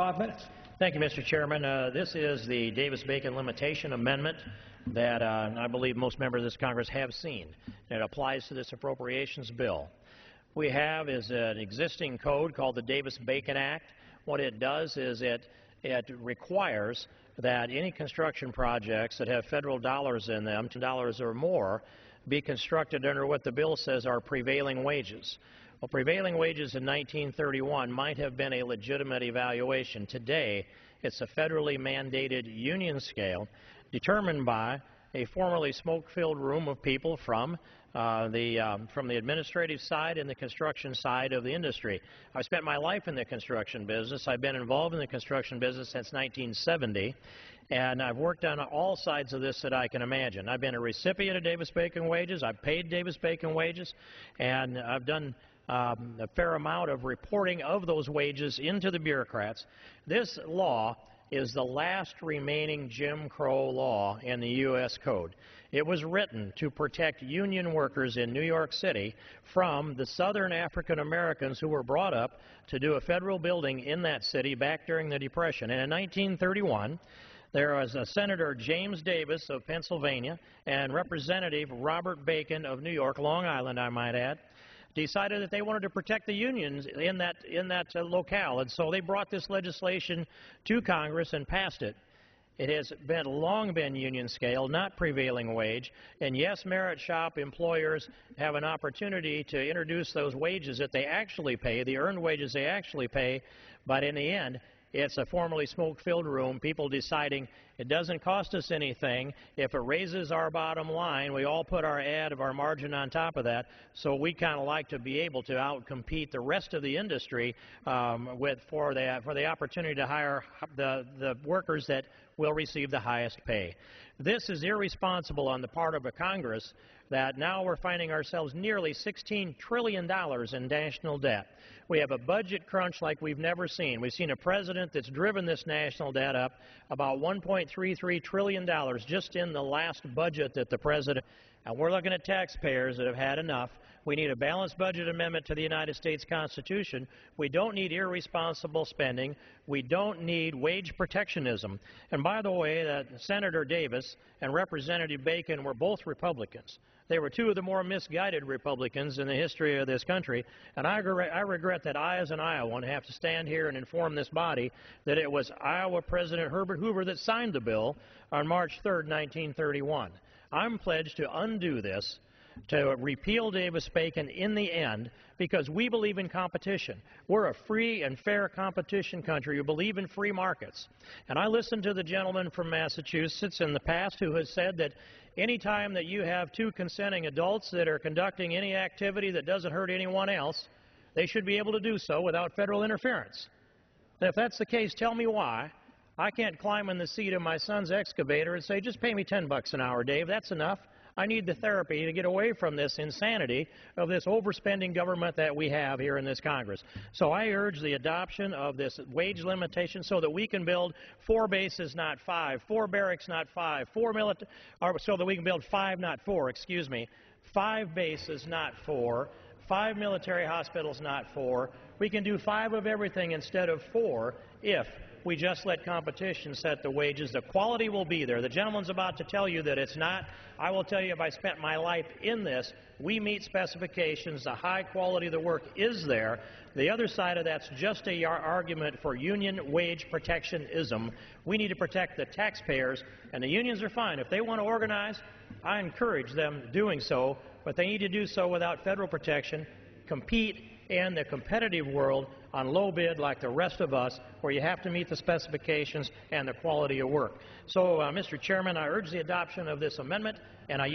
5 minutes. Thank you, Mr. Chairman. This is the Davis-Bacon Limitation Amendment that I believe most members of this Congress have seen. It applies to this appropriations bill. We have is an existing code called the Davis-Bacon Act. What it does is it requires that any construction projects that have federal dollars in them, $2 or more, be constructed under what the bill says are prevailing wages. Well, prevailing wages in 1931 might have been a legitimate evaluation. Today, it's a federally mandated union scale determined by a formerly smoke-filled room of people from the administrative side and the construction side of the industry. I've spent my life in the construction business. I've been involved in the construction business since 1970, and I've worked on all sides of this that I can imagine. I've been a recipient of Davis-Bacon wages. I've paid Davis-Bacon wages, and I've done a fair amount of reporting of those wages into the bureaucrats. This law is the last remaining Jim Crow law in the U.S. Code. It was written to protect union workers in New York City from the Southern African Americans who were brought up to do a federal building in that city back during the Depression. And in 1931, there was Senator James Davis of Pennsylvania and Representative Robert Bacon of New York, Long Island, I might add, decided that they wanted to protect the unions in that locale, and so they brought this legislation to Congress and passed it. It has long been union scale, not prevailing wage, and yes, merit shop employers have an opportunity to introduce those wages that they actually pay, the earned wages they actually pay, but in the end, it's a formerly smoke-filled room, people deciding it doesn't cost us anything. If it raises our bottom line, we all put our ad of our margin on top of that, so we kind of like to be able to outcompete the rest of the industry for the opportunity to hire the workers that will receive the highest pay. This is irresponsible on the part of a Congress that now we're finding ourselves nearly $16 trillion in national debt. We have a budget crunch like we've never seen. We've seen a president that's driven this national debt up about $1.33 trillion just in the last budget that the president, and we're looking at taxpayers that have had enough. We need a balanced budget amendment to the United States Constitution. We don't need irresponsible spending. We don't need wage protectionism. And by the way, Senator Davis and Representative Bacon were both Republicans. They were two of the more misguided Republicans in the history of this country, and I regret that I, as an Iowan, have to stand here and inform this body that it was Iowa President Herbert Hoover that signed the bill on March 3rd, 1931. I'm pledged to undo this, to repeal Davis-Bacon in the end, because we believe in competition. We're a free and fair competition country who believe in free markets. And I listened to the gentleman from Massachusetts in the past who has said that any time that you have two consenting adults that are conducting any activity that doesn't hurt anyone else, they should be able to do so without federal interference. And if that's the case, tell me why I can't climb in the seat of my son's excavator and say, just pay me $10 an hour, Dave, that's enough. I need the therapy to get away from this insanity of this overspending government that we have here in this Congress. So I urge the adoption of this wage limitation so that we can build 4 bases, not 5, 4 barracks, not 5, so that we can build 5, not 4, excuse me, 5 bases, not 4, 5 military hospitals, not 4. We can do 5 of everything instead of 4 if we just let competition set the wages. The quality will be there. The gentleman's about to tell you that it's not. I will tell you, if I spent my life in this, we meet specifications. The high quality of the work is there. The other side of that's just an argument for union wage protectionism. We need to protect the taxpayers, and the unions are fine. If they want to organize, I encourage them doing so, but they need to do so without federal protection, compete in the competitive world on low bid like the rest of us, where you have to meet the specifications and the quality of work. So, Mr. Chairman, I urge the adoption of this amendment, and I